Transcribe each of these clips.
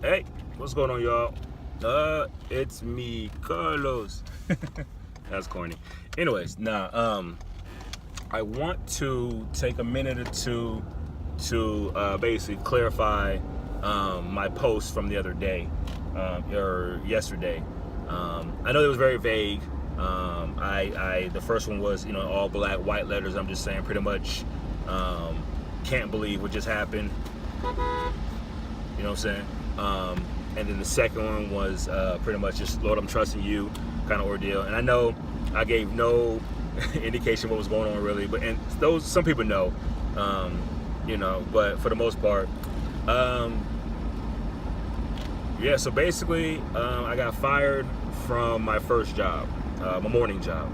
Hey, what's going on, y'all? It's me, Carlos. That's corny. Anyways, I want to take a minute or two to basically clarify my post from the other day, or yesterday. I know it was very vague. The first one was, all black, white letters. I'm just saying, pretty much, can't believe what just happened. You know what I'm saying? And then the second one was pretty much just, Lord, I'm trusting you kind of ordeal. And I know I gave no indication what was going on really, but some people know, but for the most part, yeah. So basically, I got fired from my first job, my morning job.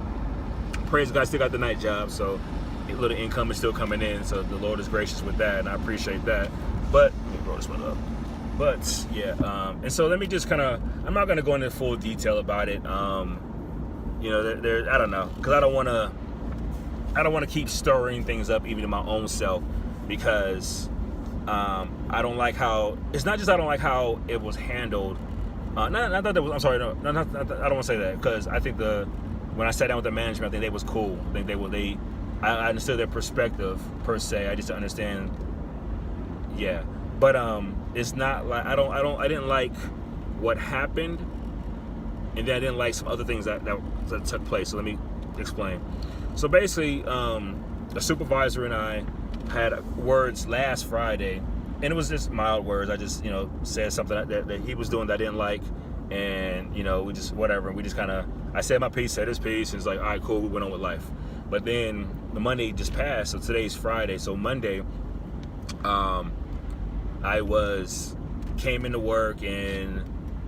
Praise God, I still got the night job, so a little income is still coming in. So the Lord is gracious with that, and I appreciate that. But let me roll this one up. But yeah, and so let me just kind of, I'm not going to go into full detail about it. I don't know, because I don't want to keep stirring things up even in my own self, because I don't like how, it's not just I don't like how it was handled. I don't want to say that, because I think when I sat down with the management, I think they was cool. I think I understood their perspective per se. I just didn't understand. Yeah. But it's not like I didn't like what happened, and then I didn't like some other things that took place. So let me explain. So basically, the supervisor and I had words last Friday, and it was just mild words. I just said something that he was doing that I didn't like, and we just whatever. We just kind of, I said my piece, said his piece, and it's like, all right, cool. We went on with life. But then the Monday just passed, so today's Friday. So Monday, I came into work, and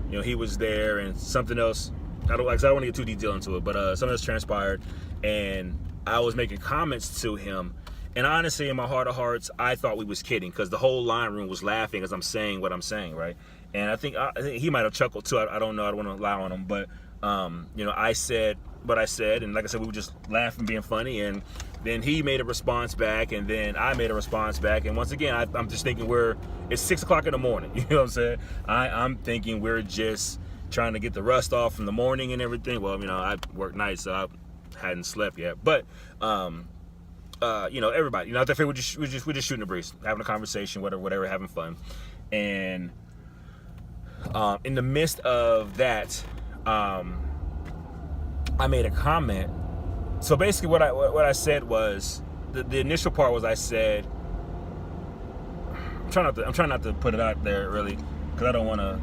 he was there, and something else. I don't want to get too detailed into it, but something else transpired, and I was making comments to him, and honestly, in my heart of hearts, I thought we was kidding, because the whole line room was laughing as I'm saying what I'm saying, right? And I think he might have chuckled too. I don't know. I don't want to lie on him, but I said what I said, and like I said, we were just laughing, being funny, and then he made a response back, and then I made a response back, and once again, I'm just thinking it's 6 o'clock in the morning. You know what I'm saying? I'm thinking we're just trying to get the rust off from the morning and everything. Well, I work nights, so I hadn't slept yet, but everybody, I think we're just shooting the breeze, having a conversation, whatever, having fun, and in the midst of that, I made a comment. So basically, what I said was, the initial part was, I said, I'm trying not to put it out there really, because I don't want to.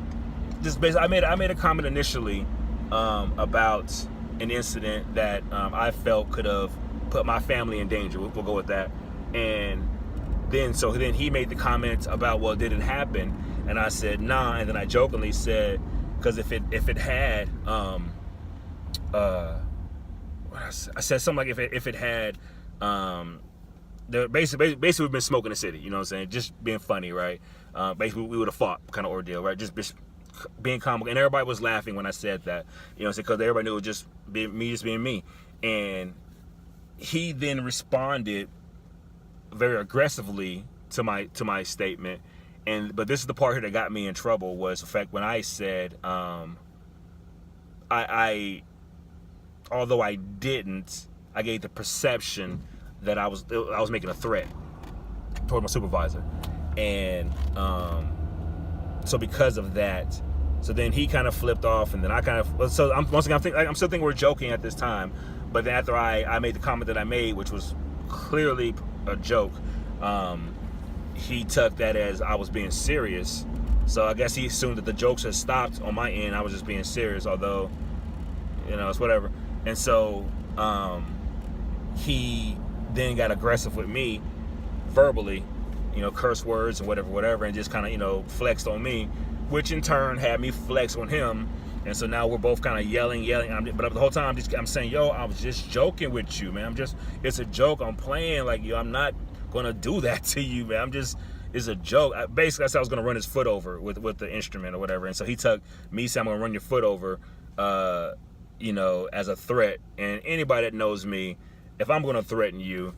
Just basically, I made a comment initially about an incident that I felt could have put my family in danger. We'll go with that. And then he made the comment about, well, did it happen? And I said, nah. And then I jokingly said, because if it had, I said something like, if it had, basically we've been smoking the city, you know what I'm saying? Just being funny, right? Basically we would have fought kind of ordeal, right? Just being comical, and everybody was laughing when I said that, because everybody knew it was just being me. And he then responded very aggressively to my statement, but this is the part here that got me in trouble, was the fact when I said, although I didn't, I gave the perception that I was making a threat toward my supervisor, and so because of that, so then he kind of flipped off, and then I kind of, so I'm still thinking we're joking at this time, but then after I made the comment that I made, which was clearly a joke, he took that as I was being serious. So I guess he assumed that the jokes had stopped on my end. I was just being serious, although it's whatever. And so he then got aggressive with me verbally, curse words and whatever, and just kind of flexed on me, which in turn had me flex on him. And so now we're both kind of yelling, but the whole time I'm saying, yo, I was just joking with you, man. It's a joke. I'm playing, like, I'm not gonna do that to you, man. It's a joke. Basically, I said I was gonna run his foot over with the instrument or whatever. And so he took me saying I'm gonna run your foot over, as a threat. And anybody that knows me, if I'm gonna threaten you,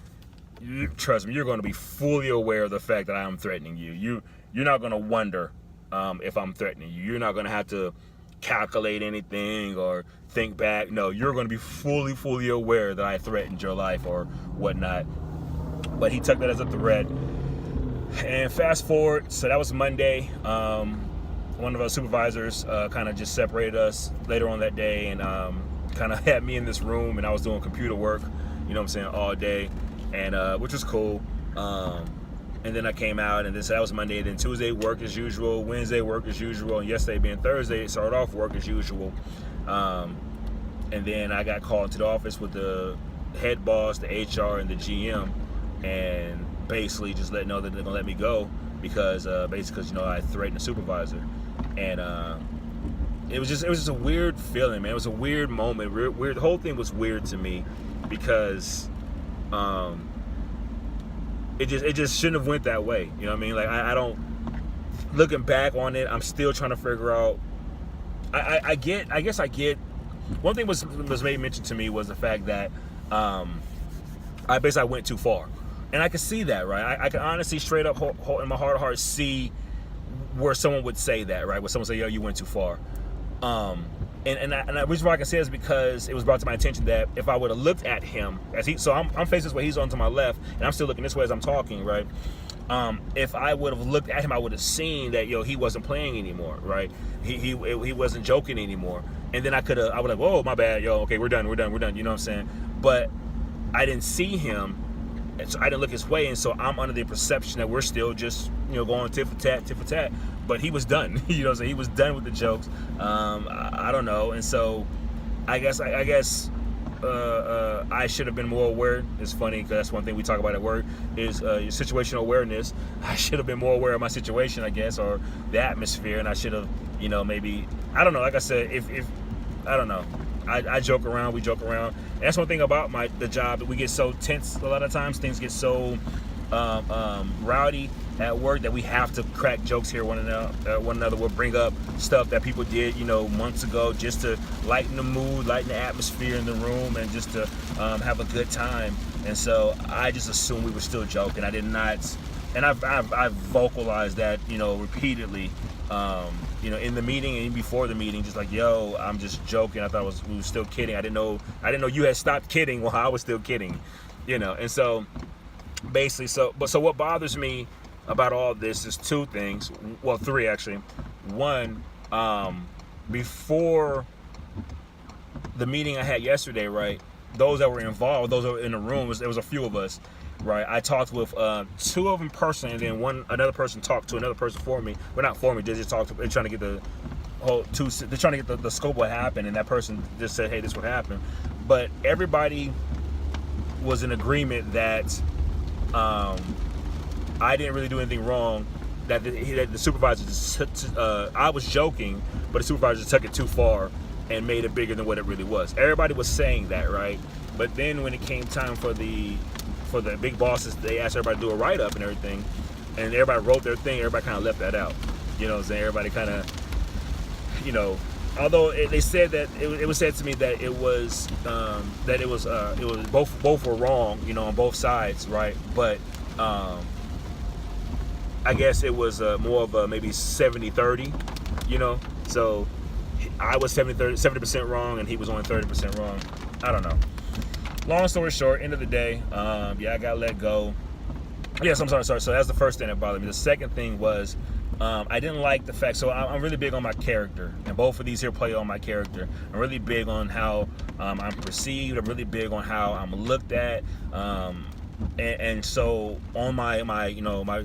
trust me, you're gonna be fully aware of the fact that I am threatening you. You're not gonna wonder if I'm threatening you. You're not going to have to calculate anything or think back. No, you're going to be fully aware that I threatened your life or whatnot. But he took that as a threat. And fast forward, so that was Monday. One of our supervisors kind of just separated us later on that day, and kind of had me in this room, and I was doing computer work, you know what I'm saying, all day, and which was cool. And then I came out, and so that was Monday. Then Tuesday, work as usual. Wednesday, work as usual. And yesterday being Thursday, it started off work as usual. And then I got called into the office with the head boss, the HR, and the GM, and basically just know that they're gonna let me go because you know, I threatened the supervisor. And it was just a weird feeling, man. It was a weird moment. Weird. The whole thing was weird to me because it just shouldn't have went that way. You know what I mean? Like I don't. Looking back on it, I'm still trying to figure out. I guess I get. One thing was made mention to me was the fact that I went too far, and I could see that, right? I can honestly, straight up, in my heart of hearts, see where someone would say that, right? Where someone say, "Yo, you went too far." And the reason why I can say is because it was brought to my attention that if I would have looked at him so I'm facing this way, he's on to my left, and I'm still looking this way as I'm talking, right? If I would have looked at him, I would have seen that, he wasn't playing anymore, right? He wasn't joking anymore, and then I would have, whoa, my bad, okay, we're done, you know what I'm saying? But I didn't see him, and so I didn't look his way, and so I'm under the perception that we're still just, going tit for tat. But he was done, so he was done with the jokes. I don't know, and so I guess I should have been more aware. It's funny because that's one thing we talk about at work is your situational awareness. I should have been more aware of my situation, I guess, or the atmosphere, and I should have, maybe, I don't know. Like I said, if I don't know. I joke around. We joke around. And that's one thing about the job, that we get so tense a lot of times. Things get so rowdy at work that we have to crack jokes here one another. We'll bring up stuff that people did, months ago, just to lighten the mood, lighten the atmosphere in the room, and just to have a good time. And so I just assumed we were still joking. I did not, and I've vocalized that, repeatedly. In the meeting and before the meeting, just like, yo, I'm just joking. I thought we were still kidding. I didn't know you had stopped kidding while I was still kidding, And so basically, so what bothers me about all this is two things. Well, three actually. One, before the meeting I had yesterday, right? Those that were involved, those that were in the room, there was a few of us. Right, I talked with two of them personally, and then another person talked to another person for me. Well, not for me, they just talked to. They're trying to get the scope of what happened, and that person just said, "Hey, this is what happened." But everybody was in agreement that I didn't really do anything wrong. That the supervisor I was joking, but the supervisor took it too far and made it bigger than what it really was. Everybody was saying that, right? But then when it came time for the big bosses, they asked everybody to do a write-up and everything, and everybody wrote their thing. Everybody kind of left that out. You know what I'm saying? Everybody kind of, although they said that it was said to me that it was both were wrong, on both sides, right? But I guess it was more of a maybe 70-30, So I was 70% wrong, and he was only 30% wrong. I don't know. Long story short, end of the day, I got let go. Yes, I'm sorry. So that's the first thing that bothered me. The second thing was I didn't like the fact. So I'm really big on my character, and both of these here play on my character. I'm really big on how I'm perceived. I'm really big on how I'm looked at. And so on my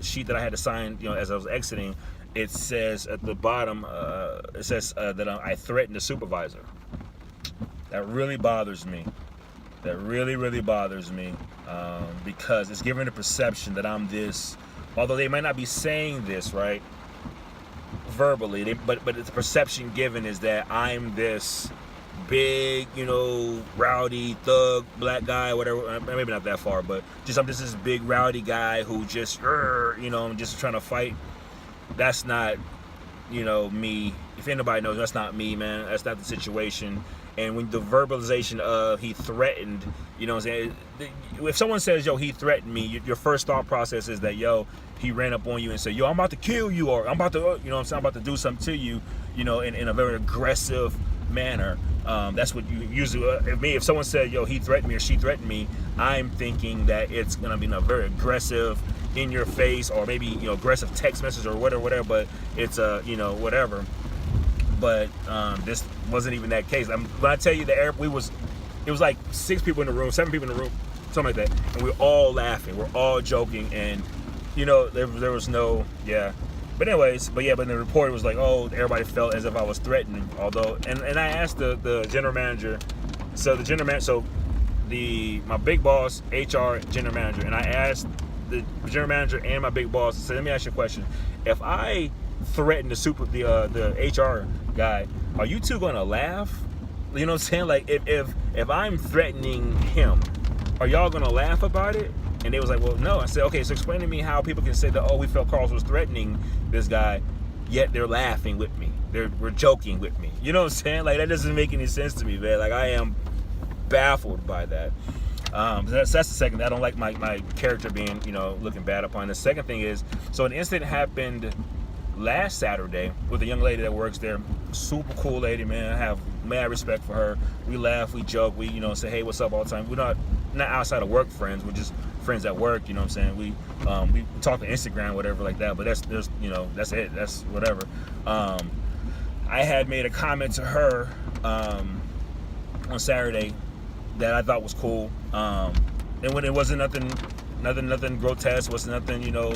sheet that I had to sign, as I was exiting, it says at the bottom, that I threatened the supervisor. That really bothers me. That really, really bothers me because it's giving the perception that I'm this, although they might not be saying this, right, verbally, but the perception given is that I'm this big, rowdy, thug, black guy, whatever, maybe not that far, but I'm just this big, rowdy guy who just, I'm just trying to fight. That's not, me. If anybody knows, that's not me, man. That's not the situation. And when the verbalization of he threatened, you know what I'm saying? If someone says, yo, he threatened me, your first thought process is that, yo, he ran up on you and said, yo, I'm about to kill you, or I'm about to, you know what I'm saying, I'm about to do something to you, you know, in a very aggressive manner. That's what you usually, if someone said, yo, he threatened me or she threatened me, I'm thinking that it's going to be a very aggressive, in your face, or maybe, you know, aggressive text message or whatever, but it's you know, whatever. But this wasn't even that case. When I tell you it was like 6 people in the room, 7 people in the room, something like that, and we were all laughing, we're all joking, and you know, there was no, yeah. But anyways, but the report was like, oh, everybody felt as if I was threatening. Although, and I asked the general manager, my big boss, HR general manager, and I asked the general manager and my big boss, I said, let me ask you a question. If I threaten the HR guy, are you two gonna laugh? You know what I'm saying? Like, if I'm threatening him, are y'all gonna laugh about it? And they was like, well, no. I said, okay, so explain to me how people can say that, oh, we felt Carlos was threatening this guy, yet they're laughing with me. We're joking with me. You know what I'm saying? Like, that doesn't make any sense to me, man. Like, I am baffled by that. That's the second. I don't like my character being, you know, looking bad upon. The second thing is, so an incident happened last Saturday with a young lady that works there. Super cool lady, man. I have mad respect for her. We laugh, we joke, we, you know, say, hey, what's up all the time. We're not outside of work friends. We're just friends at work, you know what I'm saying? We talk to Instagram, whatever like that, but there's you know, that's it. That's whatever. I had made a comment to her on Saturday that I thought was cool. And when it wasn't nothing grotesque, wasn't nothing, you know,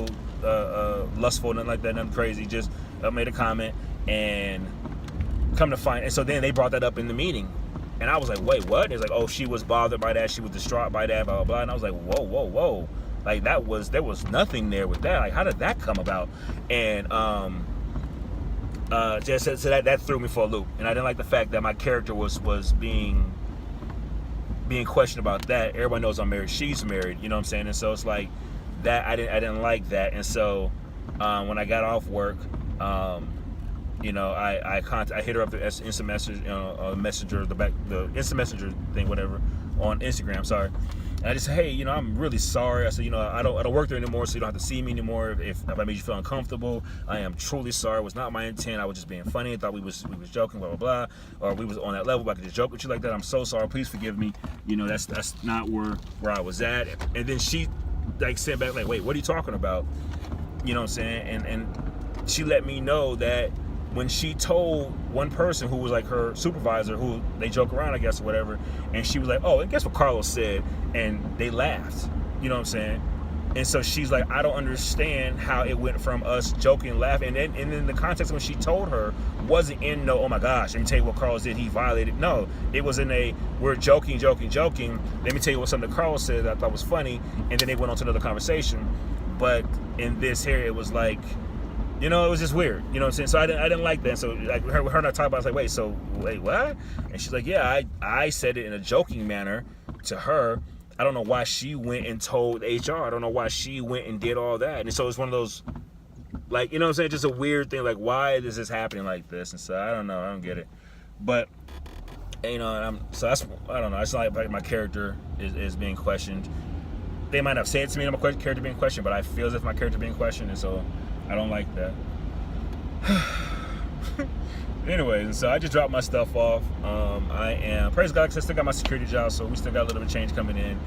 lustful, nothing like that, nothing crazy. Just made a comment, and come to find, and so then they brought that up in the meeting, and I was like, wait, what? It's like, oh, she was bothered by that, she was distraught by that, blah blah blah. And I was like, whoa, like there was nothing there with that. Like, how did that come about? And just so that threw me for a loop, and I didn't like the fact that my character was being questioned about that. Everybody knows I'm married, she's married, you know what I'm saying? And so it's like that, I didn't like that. And so when I got off work, you know, I hit her up the instant message, messenger, the instant messenger thing, whatever, on Instagram, sorry. And I just said, hey, you know, I'm really sorry. I said, you know, I don't work there anymore, so you don't have to see me anymore. If I made you feel uncomfortable, I am truly sorry. It was not my intent. I was just being funny. I thought we was joking, blah blah blah, or we was on that level, but I could just joke with you like that. I'm so sorry. Please forgive me. You know, that's not where I was at. And then she like sent back like, wait, what are you talking about? You know what I'm saying? And she let me know that when she told one person who was like her supervisor, who they joke around, I guess, or whatever, and she was like, oh, and guess what Carlos said? And they laughed, you know what I'm saying? And so she's like, I don't understand how it went from us joking, laughing, and then the context when she told her wasn't in no, oh my gosh, let me tell you what Carlos did, he violated. No, it was in a, we're joking. Let me tell you what something Carlos said that I thought was funny, and then they went on to another conversation. But in this here, it was like, you know, it was just weird. You know what I'm saying? So I didn't like that. So like her and I talked about it, I was like, wait, what? And she's like, yeah, I said it in a joking manner to her. I don't know why she went and told HR. I don't know why she went and did all that. And so it's one of those, like, you know what I'm saying? Just a weird thing. Like, why is this happening like this? And so I don't know. I don't get it. But, you know, so that's, I don't know. It's not like my character is being questioned. They might have said to me that my character being questioned, but I feel as if my character being questioned, and so I don't like that. Anyways, and so I just dropped my stuff off. I am, praise God, because I still got my security job, so we still got a little bit of change coming in.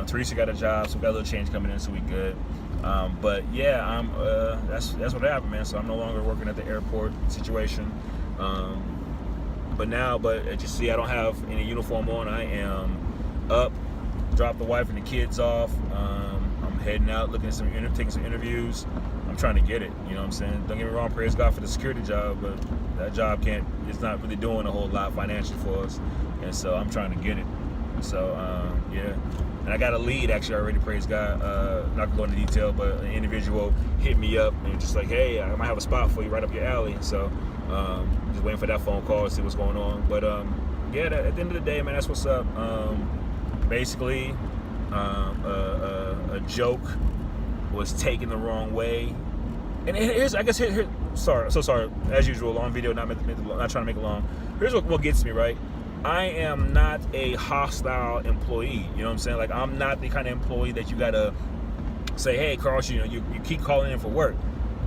Teresa got a job, so we got a little change coming in, so we good. But yeah, that's what happened, man. So I'm no longer working at the airport situation. But as you see, I don't have any uniform on. I am up, dropped the wife and the kids off. I'm heading out, looking at taking some interviews. I'm trying to get it, you know what I'm saying? Don't get me wrong, praise God for the security job, but that job it's not really doing a whole lot financially for us. And so I'm trying to get it. So, yeah. And I got a lead actually already, praise God. Not gonna go into detail, but an individual hit me up and just like, hey, I might have a spot for you right up your alley. So, just waiting for that phone call to see what's going on. But, yeah, at the end of the day, man, that's what's up. Basically, a joke was taken the wrong way, and here's, I guess, sorry, as usual, long video, not trying to make it long. Here's what gets me, right? I am not a hostile employee. You know what I'm saying? Like, I'm not the kind of employee that you gotta say, hey, Carl, you keep calling in for work.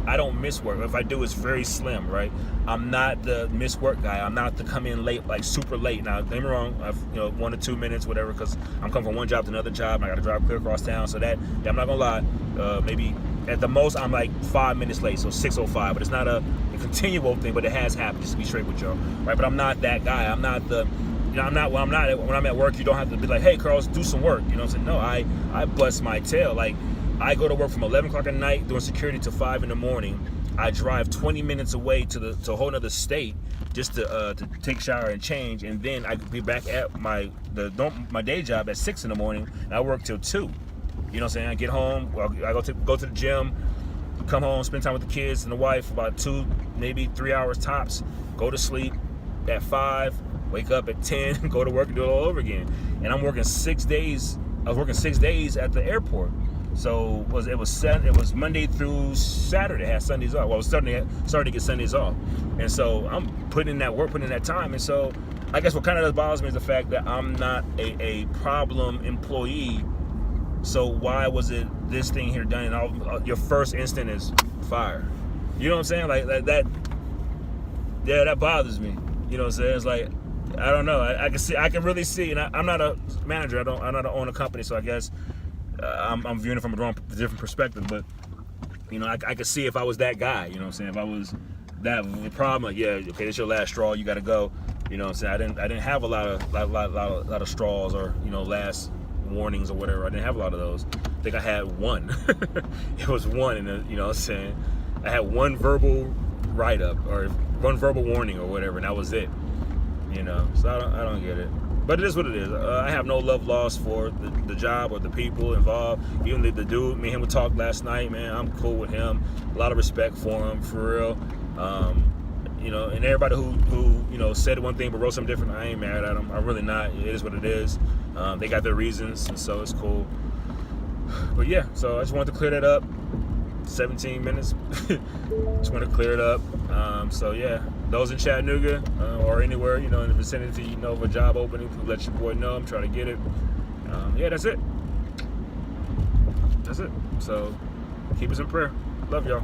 I don't miss work. If I do, it's very slim, right? I'm not the miss work guy. I'm not the come in late, like super late. Now, don't get me wrong, I've 1 to 2 minutes, whatever, because I'm coming from one job to another job, and I got to drive clear across town. So that, I'm not gonna lie, maybe at the most I'm like 5 minutes late, so 6:05. But it's not a continual thing, but it has happened. Just to be straight with y'all, right? But I'm not that guy. I'm not the I'm not when I'm at work. You don't have to be like, hey, Carl, do some work. You know what I'm saying? No, I bust my tail. Like, I go to work from 11 o'clock at night doing security to 5 in the morning. I drive 20 minutes away to a whole other state just to take a shower and change, and then I could be back at my day job at 6 in the morning, and I work till 2. You know what I'm saying? I get home, I go to the gym, come home, spend time with the kids and the wife, about 2, maybe 3 hours tops, go to sleep at 5, wake up at 10, go to work and do it all over again. And I'm working 6 days. I was working 6 days at the airport. So it was Monday through Saturday. I had Sundays off. Well, I was starting to get Sundays off, and so I'm putting in that work, putting in that time. And so I guess what kind of bothers me is the fact that I'm not a problem employee. So why was it this thing here done, and all your first instant is fire? You know what I'm saying? Like that. Yeah, that bothers me. You know what I'm saying? It's like, I don't know. I can really see, and I'm not a manager. I'm not own a company, so I guess. I'm viewing it from a different perspective, but I could see if I was that guy. You know what I'm saying? If I was that the problem, like, yeah, okay, it's your last straw, you got to go. You know what I'm saying? I didn't have a lot of straws, or last warnings or whatever. I didn't have a lot of those. I think I had one. It was one, and you know what I'm saying? I had one verbal write-up or one verbal warning or whatever, and that was it. So I don't get it. But it is what it is. I have no love lost for the job or the people involved. Even the dude, me and him, we talked last night, man. I'm cool with him. A lot of respect for him, for real. And everybody who said one thing but wrote something different, I ain't mad at them. I'm really not. It is what it is. They got their reasons, and so it's cool. But yeah, so I just wanted to clear that up. 17 minutes. Just want to clear it up. So yeah, those in Chattanooga or anywhere in the vicinity of a job opening, let your boy know. I'm trying to get it. Yeah, that's it. So keep us in prayer. Love y'all.